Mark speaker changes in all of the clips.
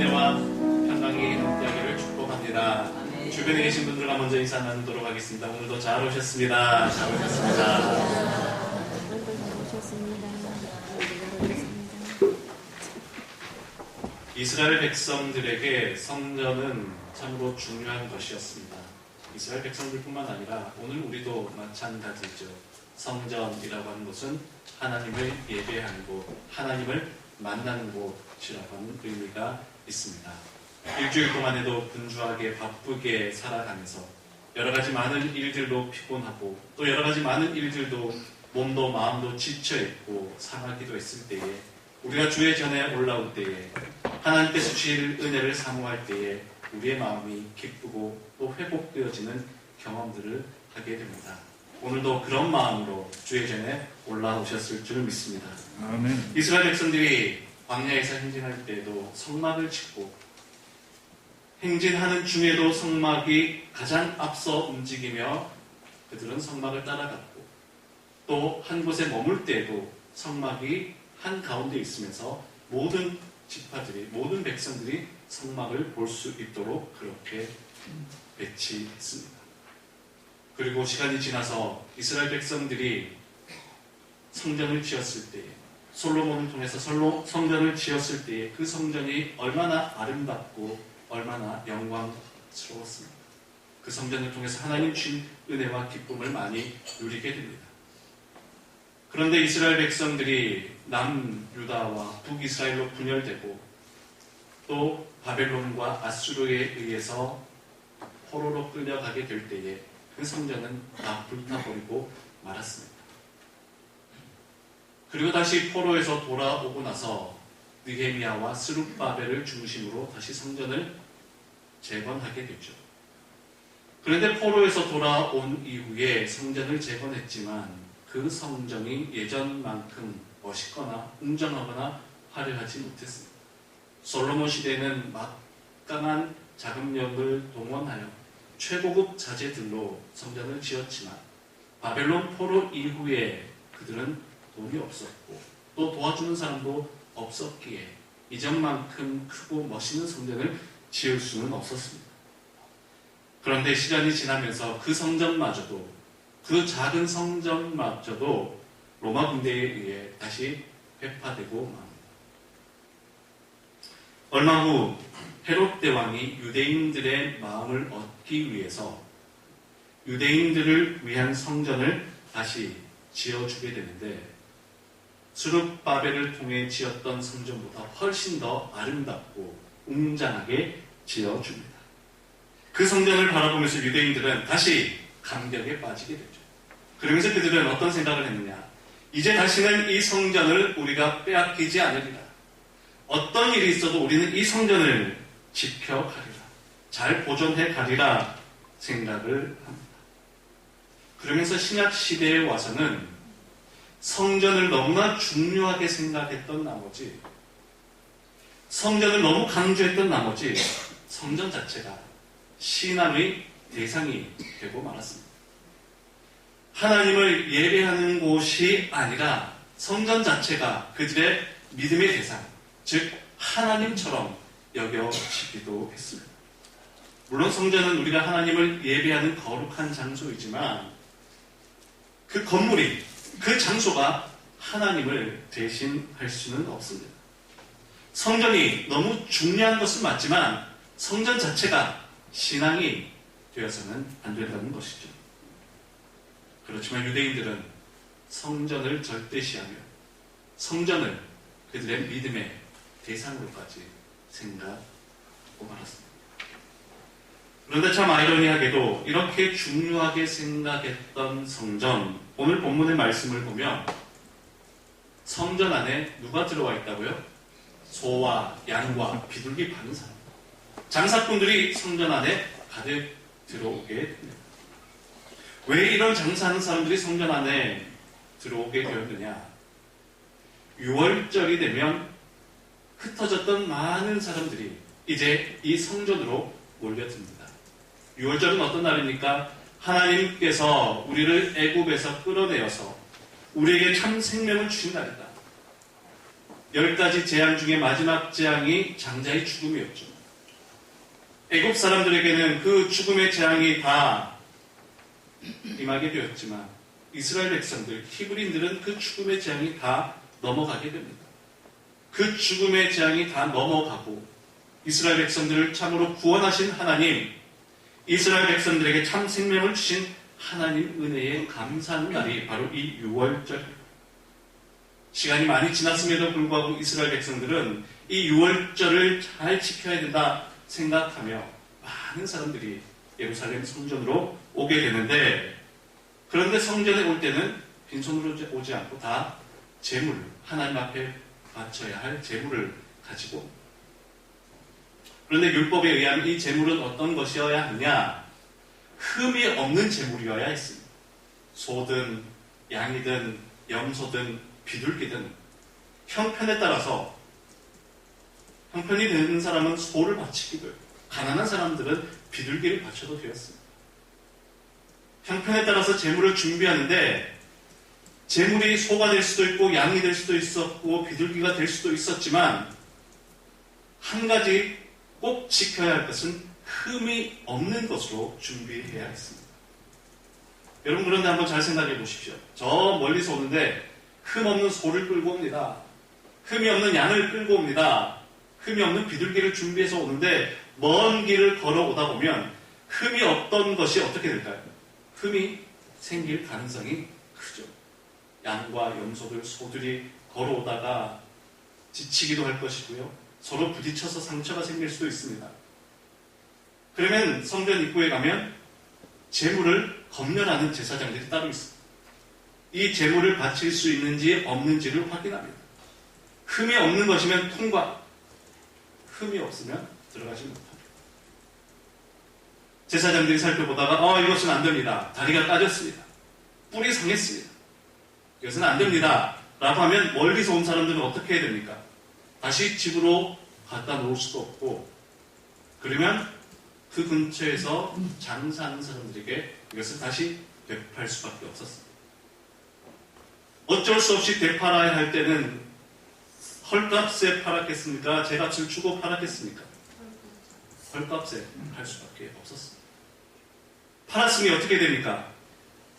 Speaker 1: 은혜와 평강이 함께하기를 축복합니다. 주변에 계신 분들과 먼저 인사 나누도록 하겠습니다. 오늘도 잘 오셨습니다. 잘 오셨습니다. 이스라엘 백성들에게 성전은 참으로 중요한 것이었습니다. 이스라엘 백성들뿐만 아니라 오늘 우리도 마찬가지죠. 성전이라고 하는 것은 하나님을 예배하는 곳, 하나님을 만나는 곳이라고 하는 의미가 있습니다. 일주일 동안에도 분주하게 바쁘게 살아가면서 여러 가지 많은 일들로 피곤하고 또 여러 가지 많은 일들도 몸도 마음도 지쳐있고 상하기도 했을 때에 우리가 주의 전에 올라올 때에 하나님께서 주실 은혜를 사모할 때에 우리의 마음이 기쁘고 또 회복되어지는 경험들을 하게 됩니다. 오늘도 그런 마음으로 주의 전에 올라오셨을 줄 믿습니다.
Speaker 2: 아멘.
Speaker 1: 이스라엘 백성들이 광야에서 행진할 때에도 성막을 짓고 행진하는 중에도 성막이 가장 앞서 움직이며 그들은 성막을 따라갔고 또 한 곳에 머물 때에도 성막이 한 가운데 있으면서 모든 지파들이 모든 백성들이 성막을 볼 수 있도록 그렇게 배치했습니다. 그리고 시간이 지나서 이스라엘 백성들이 성전을 지었을 때에 솔로몬을 통해서 성전을 지었을 때에 그 성전이 얼마나 아름답고 얼마나 영광스러웠습니다. 그 성전을 통해서 하나님 주신 은혜와 기쁨을 많이 누리게 됩니다. 그런데 이스라엘 백성들이 남유다와 북이스라엘로 분열되고 또 바벨론과 아수르에 의해서 포로로 끌려가게 될 때에 그 성전은 다 불타버리고 말았습니다. 그리고 다시 포로에서 돌아오고 나서 느헤미야와 스룹바벨을 중심으로 다시 성전을 재건하게 됐죠. 그런데 포로에서 돌아온 이후에 성전을 재건했지만 그 성전이 예전만큼 멋있거나 웅장하거나 화려하지 못했습니다. 솔로몬 시대에는 막강한 자금력을 동원하여 최고급 자재들로 성전을 지었지만 바벨론 포로 이후에 그들은 돈이 없었고 또 도와주는 사람도 없었기에 이전만큼 크고 멋있는 성전을 지을 수는 없었습니다. 그런데 시간이 지나면서 그 성전마저도 그 작은 성전마저도 로마 군대에 의해 다시 회파되고 맙니다. 얼마 후 헤롯 대왕이 유대인들의 마음을 얻기 위해서 유대인들을 위한 성전을 다시 지어주게 되는데 스룹바벨을 통해 지었던 성전보다 훨씬 더 아름답고 웅장하게 지어줍니다. 그 성전을 바라보면서 유대인들은 다시 감격에 빠지게 되죠. 그러면서 그들은 어떤 생각을 했느냐? 이제 다시는 이 성전을 우리가 빼앗기지 않으리라. 어떤 일이 있어도 우리는 이 성전을 지켜가리라. 잘 보존해 가리라 생각을 합니다. 그러면서 신약 시대에 와서는 성전을 너무나 중요하게 생각했던 나머지 성전을 너무 강조했던 나머지 성전 자체가 신앙의 대상이 되고 말았습니다. 하나님을 예배하는 곳이 아니라 성전 자체가 그들의 믿음의 대상, 즉 하나님처럼 여겨지기도 했습니다. 물론 성전은 우리가 하나님을 예배하는 거룩한 장소이지만 그 건물이, 그 장소가 하나님을 대신할 수는 없습니다. 성전이 너무 중요한 것은 맞지만 성전 자체가 신앙이 되어서는 안 된다는 것이죠. 그렇지만 유대인들은 성전을 절대시하며 성전을 그들의 믿음의 대상으로까지 생각하고 말았습니다. 그런데 참 아이러니하게도 이렇게 중요하게 생각했던 성전, 오늘 본문의 말씀을 보면 성전 안에 누가 들어와 있다고요? 소와 양과 비둘기 파는 사람, 장사꾼들이 성전 안에 가득 들어오게 됩니다. 왜 이런 장사하는 사람들이 성전 안에 들어오게 되었느냐? 6월절이 되면 흩어졌던 많은 사람들이 이제 이 성전으로 몰려듭니다. 6월절은 어떤 날입니까? 하나님께서 우리를 애굽에서 끌어내어서 우리에게 참 생명을 주신 날이다. 10가지 재앙 중에 마지막 재앙이 장자의 죽음이었죠. 애국 사람들에게는 그 죽음의 재앙이 다 임하게 되었지만 이스라엘 백성들, 히브리인들은 그 죽음의 재앙이 다 넘어가게 됩니다. 그 죽음의 재앙이 다 넘어가고 이스라엘 백성들을 참으로 구원하신 하나님, 이스라엘 백성들에게 참 생명을 주신 하나님 은혜에 감사하는 날이 바로 이 6월절입니다. 시간이 많이 지났음에도 불구하고 이스라엘 백성들은 이 6월절을 잘 지켜야 된다 생각하며 많은 사람들이 예루살렘 성전으로 오게 되는데, 그런데 성전에 올 때는 빈손으로 오지 않고 다 제물, 하나님 앞에 바쳐야 할 제물을 가지고 옵니다. 그런데 율법에 의하면 이 제물은 어떤 것이어야 하느냐? 흠이 없는 제물이어야 했습니다. 소든 양이든 염소든 비둘기든 형편에 따라서, 형편이 되는 사람은 소를 바치기도 했고 가난한 사람들은 비둘기를 바쳐도 되었습니다. 형편에 따라서 제물을 준비하는데 제물이 소가 될 수도 있고 양이 될 수도 있었고 비둘기가 될 수도 있었지만 한 가지 꼭 지켜야 할 것은 흠이 없는 것으로 준비해야 했습니다. 여러분, 그런데 한번 잘 생각해 보십시오. 저 멀리서 오는데 흠 없는 소를 끌고 옵니다. 흠이 없는 양을 끌고 옵니다. 흠이 없는 비둘기를 준비해서 오는데 먼 길을 걸어오다 보면 흠이 없던 것이 어떻게 될까요? 흠이 생길 가능성이 크죠. 양과 염소들, 소들이 걸어오다가 지치기도 할 것이고요. 서로 부딪혀서 상처가 생길 수도 있습니다. 그러면 성전 입구에 가면 제물을 검열하는 제사장들이 따로 있습니다. 이 제물을 바칠 수 있는지 없는지를 확인합니다. 흠이 없는 것이면 통과, 흠이 없으면 들어가지 못합니다. 제사장들이 살펴보다가 이것은 안 됩니다. 다리가 까졌습니다. 뿔이 상했습니다. 이것은 안 됩니다. 라고 하면 멀리서 온 사람들은 어떻게 해야 됩니까? 다시 집으로 갖다 놓을 수도 없고, 그러면 그 근처에서 장사하는 사람들에게 이것을 다시 되팔 수밖에 없었습니다. 어쩔 수 없이 되팔아야 할 때는 헐값에 팔았겠습니까? 제값을 주고 팔았겠습니까? 헐값에 팔 수밖에 없었습니다. 팔았으니 어떻게 됩니까?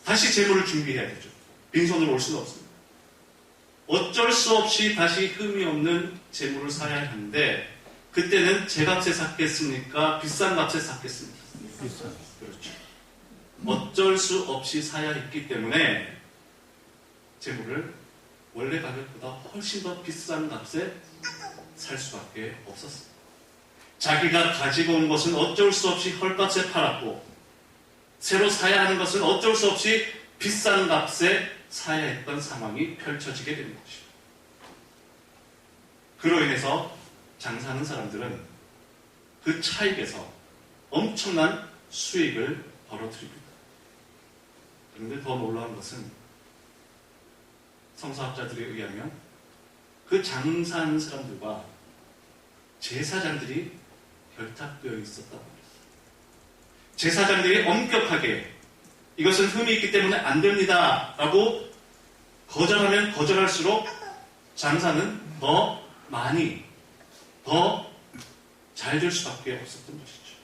Speaker 1: 다시 재물을 준비해야 되죠. 빈손으로 올 수는 없습니다. 어쩔 수 없이 다시 흠이 없는 재물을 사야 하는데, 그때는 제값에 샀겠습니까? 비싼 값에 샀겠습니까?
Speaker 2: 비싼.
Speaker 1: 그렇죠. 어쩔 수 없이 사야 했기 때문에 재물을 원래 가격보다 훨씬 더 비싼 값에 살 수밖에 없었습니다. 자기가 가지고 온 것은 어쩔 수 없이 헐값에 팔았고, 새로 사야 하는 것은 어쩔 수 없이 비싼 값에 사야 했던 상황이 펼쳐지게 되는 것이죠. 그로 인해서 장사하는 사람들은 그 차익에서 엄청난 수익을 벌어들입니다. 그런데 더 놀라운 것은 성서학자들에 의하면 그 장사하는 사람들과 제사장들이 결탁되어 있었다고 합니다. 제사장들이 엄격하게 이것은 흠이 있기 때문에 안 됩니다 라고 거절하면 거절할수록 장사는 더 많이, 더 잘 될 수밖에 없었던 것이죠.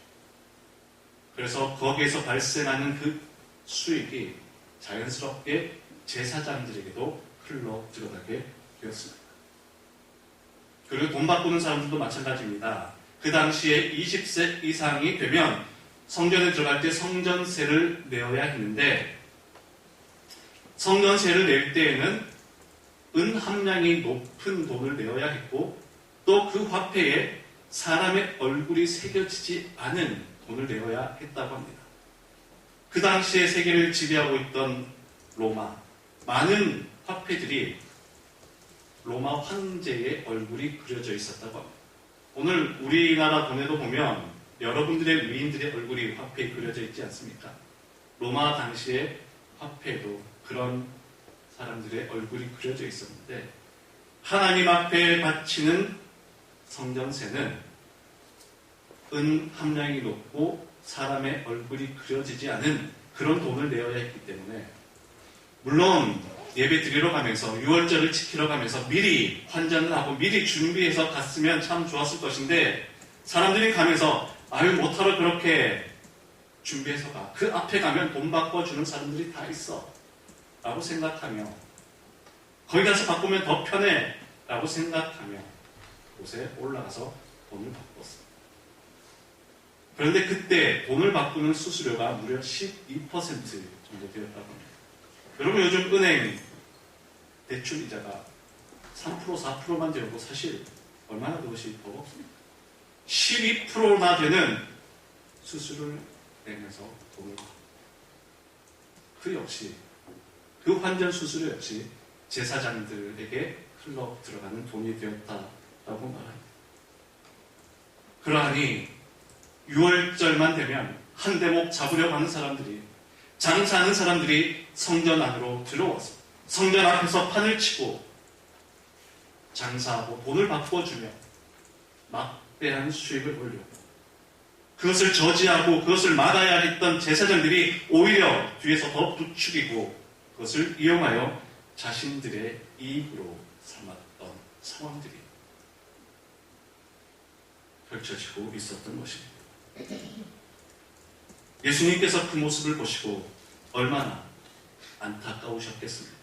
Speaker 1: 그래서 거기에서 발생하는 그 수익이 자연스럽게 제사장들에게도 흘러 들어가게 되었습니다. 그리고 돈 바꾸는 사람들도 마찬가지입니다. 그 당시에 20세 이상이 되면 성전에 들어갈 때 성전세를 내어야 했는데, 성전세를 낼 때에는 은 함량이 높은 돈을 내어야 했고, 또 그 화폐에 사람의 얼굴이 새겨지지 않은 돈을 내어야 했다고 합니다. 그 당시에 세계를 지배하고 있던 로마, 많은 화폐들이 로마 황제의 얼굴이 그려져 있었다고 합니다. 오늘 우리나라 돈에도 보면 여러분들의 위인들의 얼굴이 화폐에 그려져 있지 않습니까? 로마 당시의 화폐에도 그런 사람들의 얼굴이 그려져 있었는데, 하나님 앞에 바치는 성전세는 은 함량이 높고 사람의 얼굴이 그려지지 않은 그런 돈을 내어야 했기 때문에, 물론 예배 드리러 가면서 6월절을 지키러 가면서 미리 환전을 하고 미리 준비해서 갔으면 참 좋았을 것인데 사람들이 가면서 아유 못하러 그렇게 준비해서 가. 그 앞에 가면 돈 바꿔주는 사람들이 다 있어 라고 생각하며 거기 가서 바꾸면 더 편해 라고 생각하며 곳에 올라가서 돈을 바꿨어. 그런데 그때 돈을 바꾸는 수수료가 무려 12% 정도 되었다고 합니다. 여러분 요즘 은행 대출 이자가 3% 4%만 되고 사실 얼마나 그것이 버겁습니까? 12%나 되는 수수료를 내면서 돈을 받고 그 역시 그 환전 수수료 역시 제사장들에게 흘러 들어가는 돈이 되었다라고 말합니다. 그러하니 6월절만 되면 한 대목 잡으려고 하는 사람들이 장사하는 사람들이 성전 안으로 들어와서 성전 앞에서 판을 치고 장사하고 돈을 바꿔주며 막대한 수익을 올리고 그것을 저지하고 그것을 막아야 했던 제사장들이 오히려 뒤에서 더 부추기고 그것을 이용하여 자신들의 이익으로 삼았던 상황들이 펼쳐지고 있었던 것입니다. 예수님께서 그 모습을 보시고 얼마나 안타까우셨겠습니까?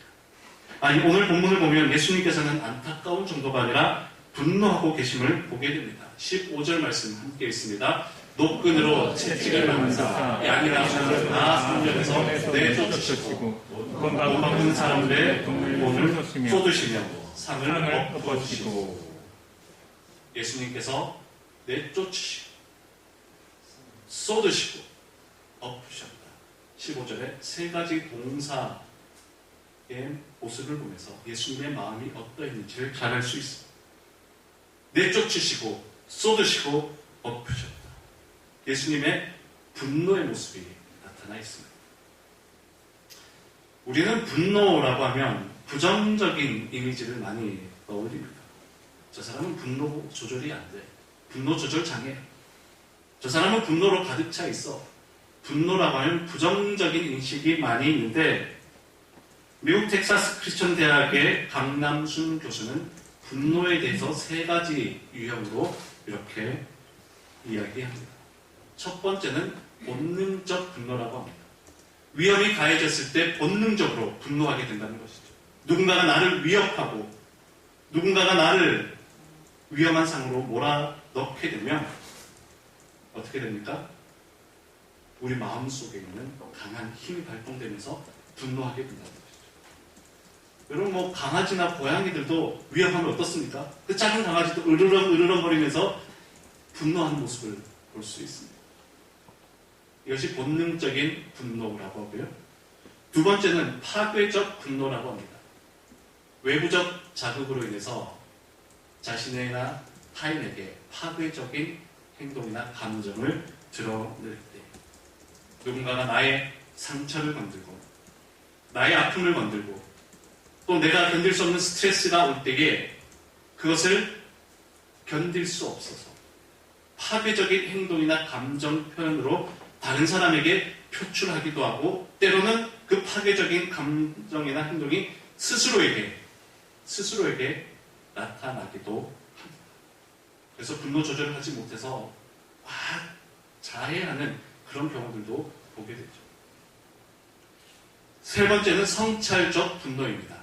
Speaker 1: 아니 오늘 본문을 보면 예수님께서는 안타까운 정도가 아니라 분노하고 계심을 보게 됩니다. 15절 말씀 함께 있습니다. 노끈으로 채찍을 맞는 자 양이나 소를 다 성전에서 내쫓으시고 돈 바꾸는 사람들의 돈을 쏟으시며 상을 엎어주시고 예수님께서 내쫓으시고 쏟으시고 엎으셨다. 15절에 세 가지 동사의 모습을 보면서 예수님의 마음이 어떠했는지를 잘 알 수 있습니다. 내쫓으시고 쏟으시고 엎으셨다. 예수님의 분노의 모습이 나타나 있습니다. 우리는 분노라고 하면 부정적인 이미지를 많이 떠올립니다. 저 사람은 분노 조절이 안 돼. 분노 조절 장애. 저 사람은 분노로 가득 차 있어. 분노라고 하면 부정적인 인식이 많이 있는데 미국 텍사스 크리스천 대학의 강남순 교수는 분노에 대해서 세 가지 유형으로 이렇게 이야기합니다. 첫 번째는 본능적 분노라고 합니다. 위험이 가해졌을 때 본능적으로 분노하게 된다는 것이죠. 누군가가 나를 위협하고 누군가가 나를 위험한 상으로 몰아넣게 되면 어떻게 됩니까? 우리 마음속에 있는 강한 힘이 발동되면서 분노하게 된다는 것이죠. 여러분 강아지나 고양이들도 위협하면 어떻습니까? 그 작은 강아지도 으르렁 거리면서 분노하는 모습을 볼 수 있습니다. 이것이 본능적인 분노라고 하고요. 두 번째는 파괴적 분노라고 합니다. 외부적 자극으로 인해서 자신이나 타인에게 파괴적인 행동이나 감정을 드러낼 때 누군가가 나의 상처를 건들고 나의 아픔을 건들고 또 내가 견딜 수 없는 스트레스가 올 때에 그것을 견딜 수 없어서 파괴적인 행동이나 감정 표현으로 다른 사람에게 표출하기도 하고 때로는 그 파괴적인 감정이나 행동이 스스로에게 나타나기도 합니다. 그래서 분노 조절을 하지 못해서 자해하는 그런 경우들도 보게 되죠. 세 번째는 성찰적 분노입니다.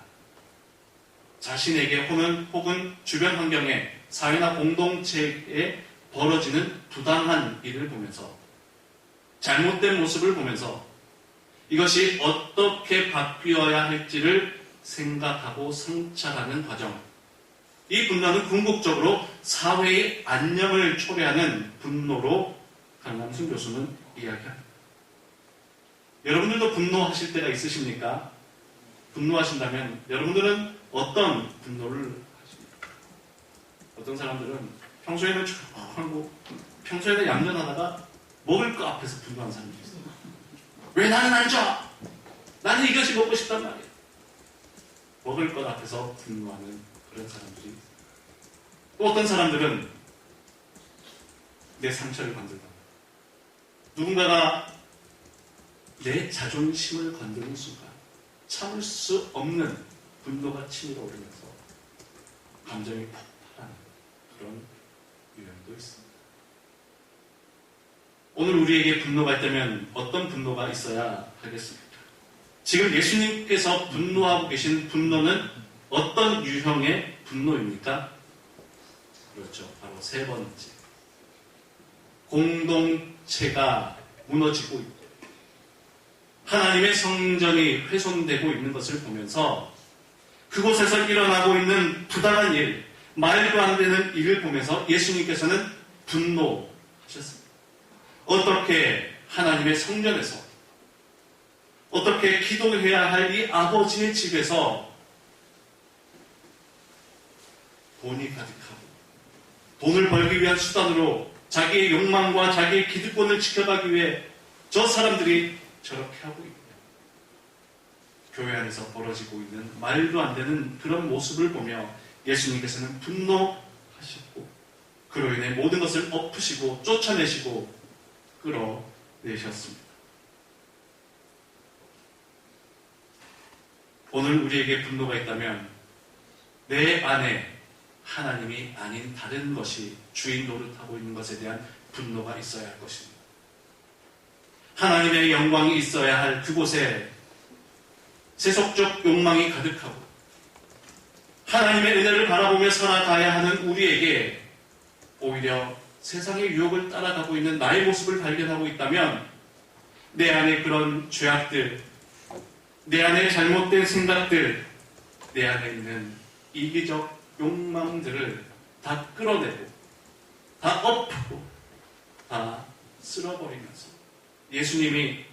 Speaker 1: 자신에게 혹은 주변 환경에 사회나 공동체에 벌어지는 부당한 일을 보면서 잘못된 모습을 보면서 이것이 어떻게 바뀌어야 할지를 생각하고 성찰하는 과정. 이 분노는 궁극적으로 사회의 안녕을 초래하는 분노로 강남순 교수는 이야기합니다. 여러분들도 분노하실 때가 있으십니까? 분노하신다면 여러분들은 어떤 분노를 하십니까? 어떤 사람들은 평소에는 조용하고 평소에는 얌전하다가 먹을 거 앞에서 분노하는 사람들이 있어요. 왜 나는 안 줘? 나는 이것이 먹고 싶단 말이에요. 먹을 것 앞에서 분노하는 그런 사람들이 있어요. 또 어떤 사람들은 내 상처를 건들다. 누군가가 내 자존심을 건드는 순간 참을 수 없는 분노가 치밀어 오르면서 감정이 폭발하는 그런 유형도 있습니다. 오늘 우리에게 분노가 있다면 어떤 분노가 있어야 하겠습니까? 지금 예수님께서 분노하고 계신 분노는 어떤 유형의 분노입니까? 그렇죠. 바로 세 번째. 공동체가 무너지고 있고 하나님의 성전이 훼손되고 있는 것을 보면서 그곳에서 일어나고 있는 부당한 일, 말도 안 되는 일을 보면서 예수님께서는 분노하셨습니다. 어떻게 하나님의 성전에서 어떻게 기도해야 할 이 아버지의 집에서 돈이 가득하고 돈을 벌기 위한 수단으로 자기의 욕망과 자기의 기득권을 지켜가기 위해 저 사람들이 저렇게 하고 있고 교회 안에서 벌어지고 있는 말도 안 되는 그런 모습을 보며 예수님께서는 분노하셨고 그로 인해 모든 것을 엎으시고 쫓아내시고 끌어내셨습니다. 오늘 우리에게 분노가 있다면 내 안에 하나님이 아닌 다른 것이 주인 노릇하고 있는 것에 대한 분노가 있어야 할 것입니다. 하나님의 영광이 있어야 할 그곳에 세속적 욕망이 가득하고 하나님의 은혜를 바라보며 살아가야 하는 우리에게 오히려 세상의 유혹을 따라가고 있는 나의 모습을 발견하고 있다면 내 안에 그런 죄악들, 내 안에 잘못된 생각들, 내 안에 있는 이기적 욕망들을 다 끌어내고 다 엎고 다 쓸어버리면서 예수님이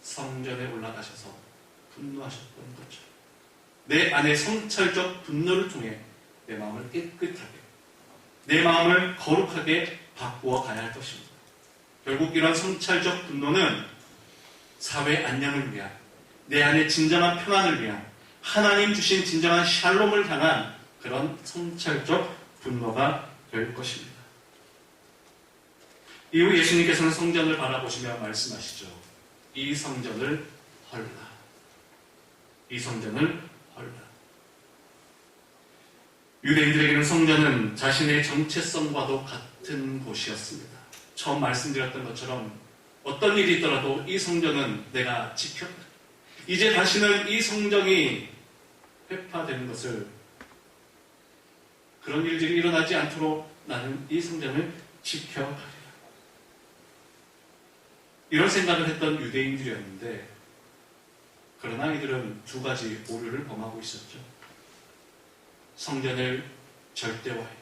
Speaker 1: 성전에 올라가셔서 분노하셨던 것처럼 내 안에 성찰적 분노를 통해 내 마음을 깨끗하게 내 마음을 거룩하게 바꾸어 가야 할 것입니다. 결국 이런 성찰적 분노는 사회 안녕을 위한 내 안에 진정한 평안을 위한 하나님 주신 진정한 샬롬을 향한 그런 성찰적 분노가 될 것입니다. 이후 예수님께서는 성전을 바라보시며 말씀하시죠. 이 성전을 헐라. 이 성전을 헐라. 유대인들에게는 성전은 자신의 정체성과도 같은 곳이었습니다. 처음 말씀드렸던 것처럼 어떤 일이 있더라도 이 성전은 내가 지켰다. 이제 다시는 이 성전이 회파되는 것을 그런 일들이 일어나지 않도록 나는 이 성전을 지켜가리라. 이런 생각을 했던 유대인들이었는데 그러나 이들은 두 가지 오류를 범하고 있었죠. 성전을 절대화했다.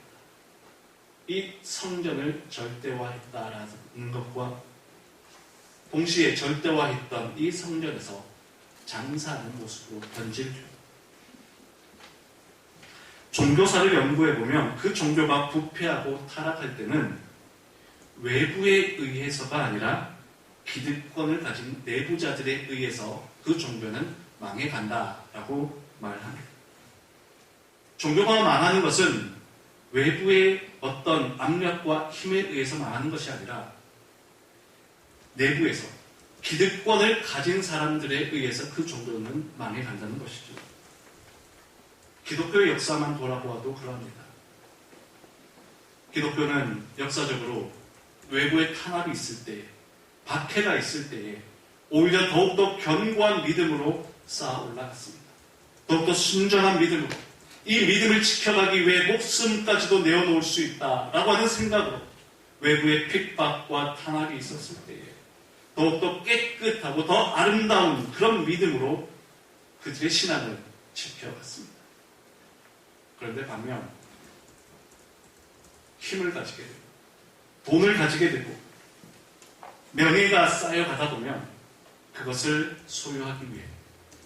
Speaker 1: 이 성전을 절대화했다라는 것과 동시에 절대화했던 이 성전에서 장사하는 모습으로 변질돼요. 종교사를 연구해보면 그 종교가 부패하고 타락할 때는 외부에 의해서가 아니라 기득권을 가진 내부자들에 의해서 그 종교는 망해간다라고 말합니다. 종교가 망하는 것은 외부의 어떤 압력과 힘에 의해서 망하는 것이 아니라 내부에서 기득권을 가진 사람들에 의해서 그 종교는 망해간다는 것이죠. 기독교의 역사만 돌아보아도 그러합니다. 기독교는 역사적으로 외부의 탄압이 있을 때에 박해가 있을 때에 오히려 더욱더 견고한 믿음으로 쌓아 올라갔습니다. 더욱더 순전한 믿음으로 이 믿음을 지켜가기 위해 목숨까지도 내어놓을 수 있다라고 하는 생각으로 외부의 핍박과 탄압이 있었을 때에 더욱더 깨끗하고 더 아름다운 그런 믿음으로 그들의 신앙을 지켜갔습니다. 그런데 반면 힘을 가지게 되고 돈을 가지게 되고 명예가 쌓여가다 보면 그것을 소유하기 위해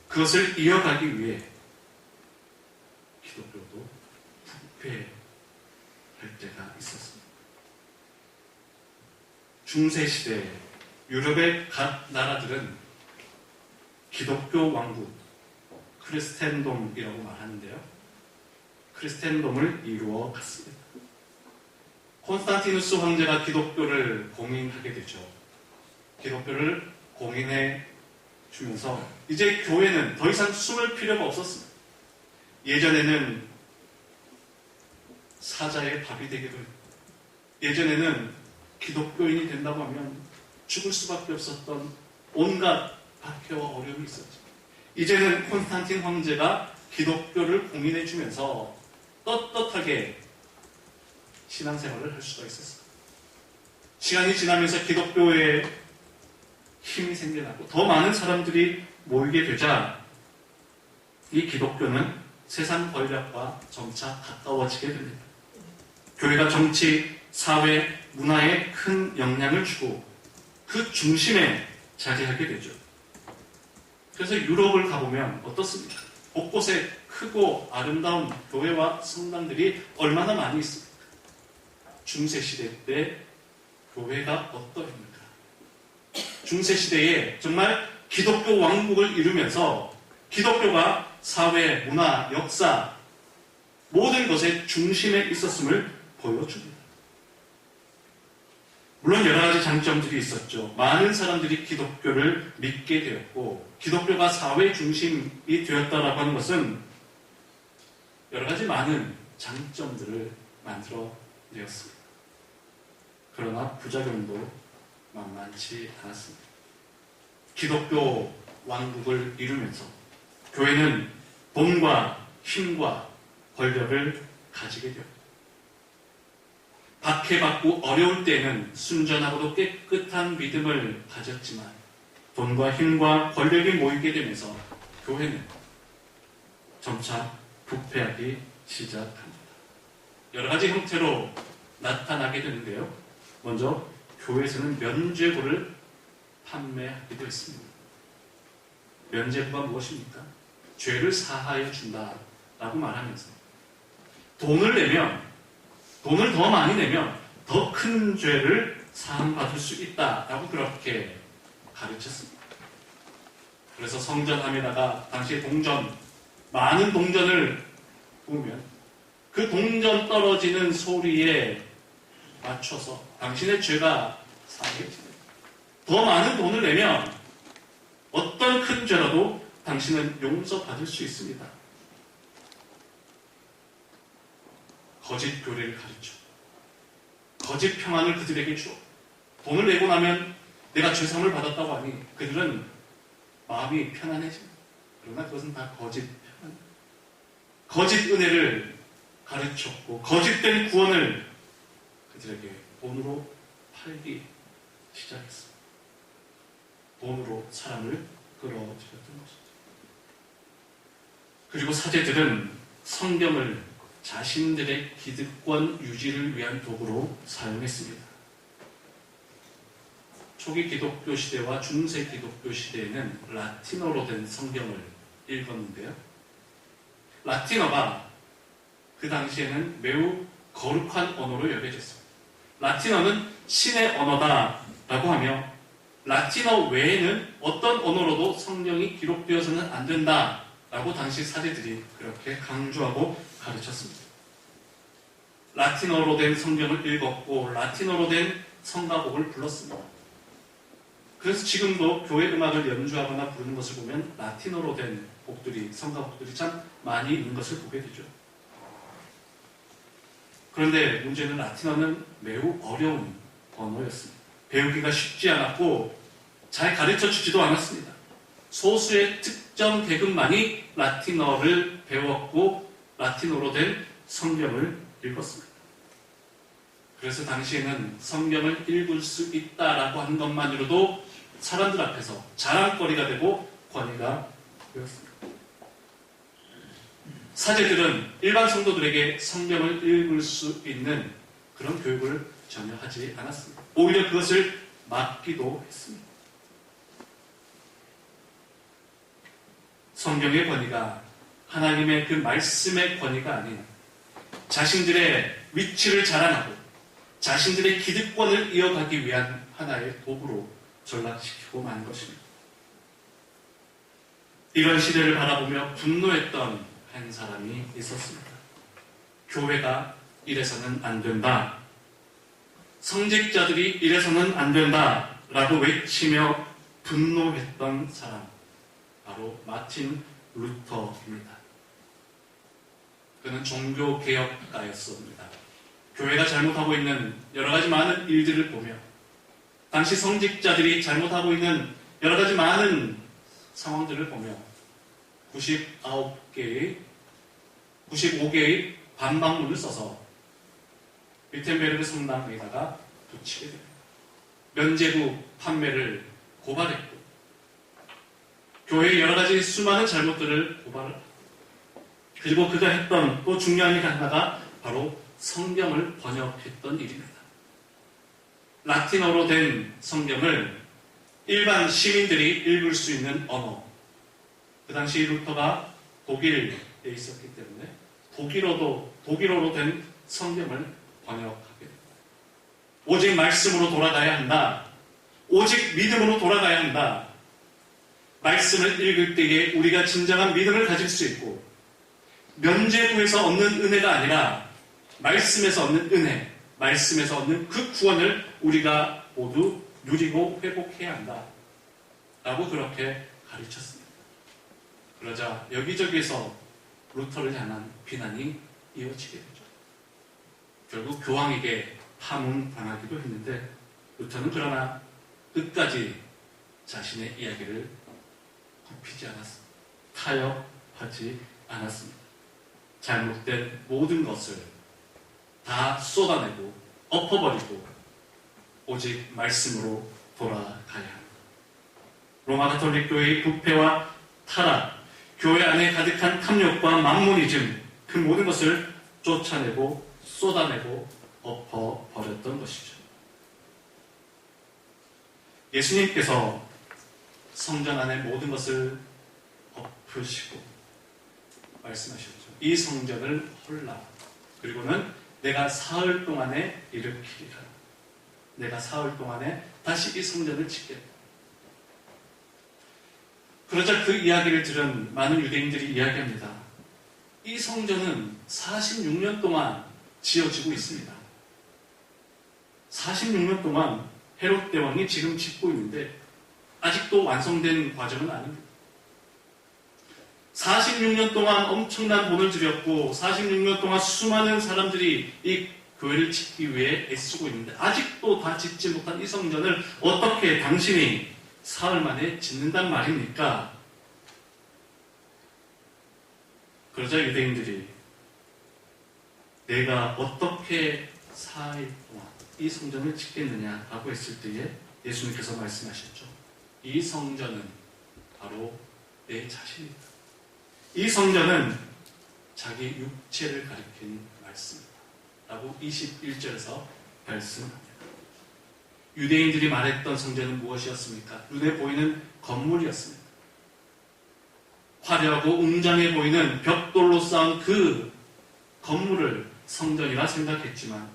Speaker 1: 그것을 이어가기 위해 기독교도 부패할 때가 있었습니다. 중세시대 유럽의 각 나라들은 기독교 왕국 크리스텐돔이라고 말하는데요. 크리스텐돔을 이루어 갔습니다. 콘스탄티누스 황제가 기독교를 공인하게 되죠. 기독교를 공인해 주면서 이제 교회는 더 이상 숨을 필요가 없었습니다. 예전에는 사자의 밥이 되기도 했고, 예전에는 기독교인이 된다고 하면 죽을 수밖에 없었던 온갖 박해와 어려움이 있었죠. 이제는 콘스탄틴 황제가 기독교를 공인해 주면서 떳떳하게 신앙생활을 할 수가 있었어요. 시간이 지나면서 기독교에 힘이 생겨나고 더 많은 사람들이 모이게 되자 이 기독교는 세상 권력과 점차 가까워지게 됩니다. 교회가 정치, 사회, 문화에 큰 영향을 주고 그 중심에 자리하게 되죠. 그래서 유럽을 가보면 어떻습니까? 곳곳에 크고 아름다운 교회와 성당들이 얼마나 많이 있습니까? 중세시대 때 교회가 어떠합니까? 중세시대에 정말 기독교 왕국을 이루면서 기독교가 사회, 문화, 역사 모든 것의 중심에 있었음을 보여줍니다. 물론 여러 가지 장점들이 있었죠. 많은 사람들이 기독교를 믿게 되었고 기독교가 사회 중심이 되었다라고 하는 것은 여러 가지 많은 장점들을 만들어내었습니다. 그러나 부작용도 만만치 않았습니다. 기독교 왕국을 이루면서 교회는 돈과 힘과 권력을 가지게 되었습니다. 박해받고 어려울 때에는 순전하고도 깨끗한 믿음을 가졌지만 돈과 힘과 권력이 모이게 되면서 교회는 점차 부패하기 시작합니다. 여러 가지 형태로 나타나게 되는데요. 먼저 교회에서는 면죄부를 판매하기도 했습니다. 면죄부가 무엇입니까? 죄를 사하여 준다라고 말하면서 돈을 더 많이 내면 더 큰 죄를 사함받을 수 있다라고 그렇게 가르쳤습니다. 그래서 성전함에다가 당시에 많은 동전을 보면 그 동전 떨어지는 소리에 맞춰서 당신의 죄가 사해집니다. 더 많은 돈을 내면 어떤 큰 죄라도 당신은 용서받을 수 있습니다. 거짓 교리를 가르쳐 거짓 평안을 그들에게 주어 돈을 내고 나면 내가 죄사함을 받았다고 하니 그들은 마음이 편안해집니다. 그러나 그것은 다 거짓 평안, 거짓 은혜를 가르쳤고 거짓된 구원을 그들에게 돈으로 팔기 시작했습니다. 돈으로 사람을 끌어들였던 것이죠. 그리고 사제들은 성경을 자신들의 기득권 유지를 위한 도구로 사용했습니다. 초기 기독교 시대와 중세 기독교 시대에는 라틴어로 된 성경을 읽었는데요. 라틴어가 그 당시에는 매우 거룩한 언어로 여겨졌습니다. 라틴어는 신의 언어다라고 하며 라틴어 외에는 어떤 언어로도 성경이 기록되어서는 안 된다라고 당시 사제들이 그렇게 강조하고 가르쳤습니다. 라틴어로 된 성경을 읽었고 라틴어로 된 성가곡을 불렀습니다. 그래서 지금도 교회 음악을 연주하거나 부르는 것을 보면 라틴어로 된 곡들이, 성가곡들이 참 많이 있는 것을 보게 되죠. 그런데 문제는 라틴어는 매우 어려운 언어였습니다. 배우기가 쉽지 않았고 잘 가르쳐 주지도 않았습니다. 소수의 특정 계급만이 라틴어를 배웠고 라틴어로 된 성경을 읽었습니다. 그래서 당시에는 성경을 읽을 수 있다라고 하는 것만으로도 사람들 앞에서 자랑거리가 되고 권위가 되었습니다. 사제들은 일반 성도들에게 성경을 읽을 수 있는 그런 교육을 전혀 하지 않았습니다. 오히려 그것을 막기도 했습니다. 성경의 권위가 하나님의 그 말씀의 권위가 아닌 자신들의 위치를 자랑하고 자신들의 기득권을 이어가기 위한 하나의 도구로 전락시키고 만 것입니다. 이런 시대를 바라보며 분노했던 한 사람이 있었습니다. 교회가 이래서는 안 된다. 성직자들이 이래서는 안 된다. 라고 외치며 분노했던 사람. 바로 마틴 루터입니다. 그는 종교개혁가였습니다. 교회가 잘못하고 있는 여러 가지 많은 일들을 보며 당시 성직자들이 잘못하고 있는 여러 가지 많은 상황들을 보며 95개의 반박문을 써서 위텐베르그 성당에다가 붙이게 됩니다. 면죄부 판매를 고발했고 교회의 여러 가지 수많은 잘못들을 고발을 그리고 그가 했던 또 중요한 일 하나가 바로 성경을 번역했던 일입니다. 라틴어로 된 성경을 일반 시민들이 읽을 수 있는 언어. 그 당시 루터가 독일에 있었기 때문에 독일어로 된 성경을 번역하게 됩니다. 오직 말씀으로 돌아가야 한다. 오직 믿음으로 돌아가야 한다. 말씀을 읽을 때에 우리가 진정한 믿음을 가질 수 있고 면죄부에서 얻는 은혜가 아니라 말씀에서 얻는 은혜, 말씀에서 얻는 그 구원을 우리가 모두 누리고 회복해야 한다. 라고 그렇게 가르쳤습니다. 그러자 여기저기에서 루터를 향한 비난이 이어지게 되죠. 결국 교황에게 파문당하기도 했는데 루터는 그러나 끝까지 자신의 이야기를 굽히지 않았습니다. 타협하지 않았습니다. 잘못된 모든 것을 다 쏟아내고 엎어버리고 오직 말씀으로 돌아가야 합니다. 로마 가톨릭 교회의 부패와 타락, 교회 안에 가득한 탐욕과 만모니즘, 그 모든 것을 쫓아내고 쏟아내고 엎어버렸던 것이죠. 예수님께서 성전 안에 모든 것을 엎으시고 말씀하셨죠. 이 성전을 헐라. 그리고는 내가 사흘 동안에 일으키리라. 내가 사흘 동안에 다시 이 성전을 짓겠다. 그러자 그 이야기를 들은 많은 유대인들이 이야기합니다. 이 성전은 46년 동안 지어지고 있습니다. 46년 동안 헤롯 대왕이 지금 짓고 있는데 아직도 완성된 과정은 아닙니다. 46년 동안 엄청난 돈을 들였고 46년 동안 수많은 사람들이 이 교회를 짓기 위해 애쓰고 있는데 아직도 다 짓지 못한 이 성전을 어떻게 당신이 사흘 만에 짓는단 말입니까? 그러자 유대인들이 내가 어떻게 사흘 동안 이 성전을 짓겠느냐라고 했을 때에 예수님께서 말씀하셨죠. 이 성전은 바로 내 자신이다. 이 성전은 자기 육체를 가리킨 말씀이다. 라고 21절에서 말씀합니다. 유대인들이 말했던 성전은 무엇이었습니까? 눈에 보이는 건물이었습니다. 화려하고 웅장해 보이는 벽돌로 쌓은 그 건물을 성전이라 생각했지만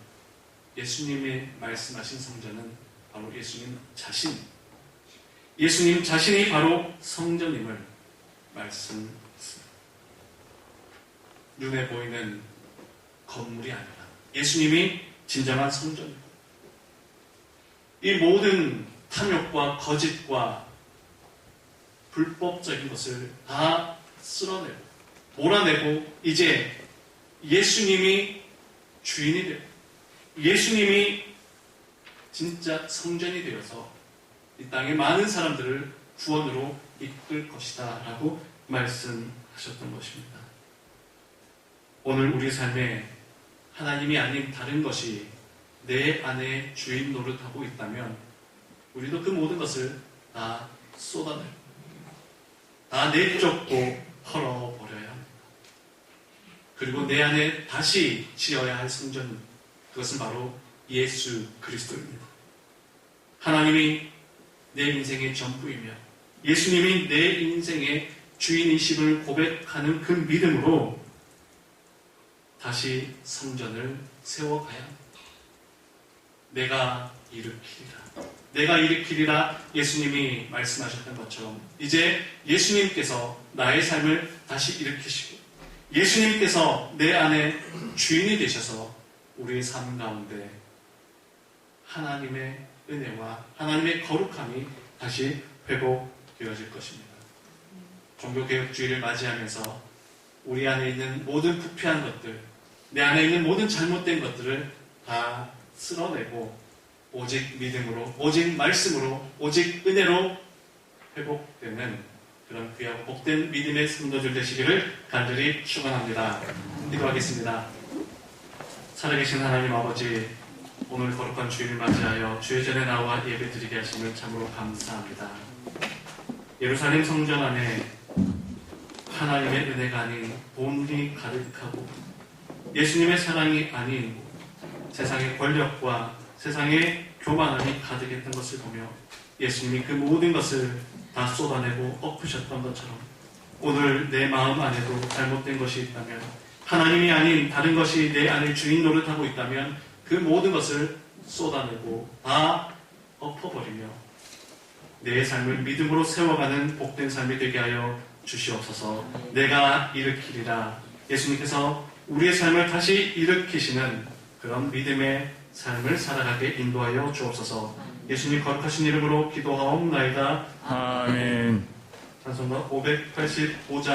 Speaker 1: 예수님이 말씀하신 성전은 바로 예수님 자신이 바로 성전임을 말씀했습니다. 눈에 보이는 건물이 아니라 예수님이 진정한 성전입니다. 이 모든 탐욕과 거짓과 불법적인 것을 다 쓸어내고 몰아내고 이제 예수님이 주인이 되고 예수님이 진짜 성전이 되어서 이 땅의 많은 사람들을 구원으로 이끌 것이다 라고 말씀하셨던 것입니다. 오늘 우리 삶에 하나님이 아닌 다른 것이 내 안에 주인 노릇하고 있다면 우리도 그 모든 것을 다 쏟아내고 다 내쫓고 헐어버려야 합니다. 그리고 내 안에 다시 지어야 할 성전, 그것은 바로 예수 그리스도입니다. 하나님이 내 인생의 전부이며 예수님이 내 인생의 주인이심을 고백하는 그 믿음으로 다시 성전을 세워가야 합니다. 내가 일으키리라 예수님이 말씀하셨던 것처럼 이제 예수님께서 나의 삶을 다시 일으키시고 예수님께서 내 안에 주인이 되셔서 우리의 삶 가운데 하나님의 은혜와 하나님의 거룩함이 다시 회복되어질 것입니다. 종교개혁주의를 맞이하면서 우리 안에 있는 모든 부패한 것들, 내 안에 있는 모든 잘못된 것들을 다 쓸어내고 오직 믿음으로, 오직 말씀으로, 오직 은혜로 회복되는 그런 귀하고 복된 믿음의 성도들 되시기를 간절히 축원합니다. 기도하겠습니다. 살아계신 하나님 아버지, 오늘 거룩한 주일을 맞이하여 주의 전에 나와 예배드리게 하심을 참으로 감사합니다. 예루살렘 성전 안에 하나님의 은혜가 아닌 돈이 가득하고 예수님의 사랑이 아닌 세상의 권력과 세상의 교만함이 가득했던 것을 보며 예수님이 그 모든 것을 다 쏟아내고 엎으셨던 것처럼 오늘 내 마음 안에도 잘못된 것이 있다면, 하나님이 아닌 다른 것이 내 안에 주인 노릇하고 있다면 그 모든 것을 쏟아내고 다 엎어버리며 내 삶을 믿음으로 세워가는 복된 삶이 되게 하여 주시옵소서. 내가 일으키리라. 예수님께서 우리의 삶을 다시 일으키시는 그런 믿음의 삶을 살아가게 인도하여 주옵소서. 예수님 거룩하신 이름으로 기도하옵나이다.
Speaker 2: 아멘.
Speaker 1: 찬송가 585장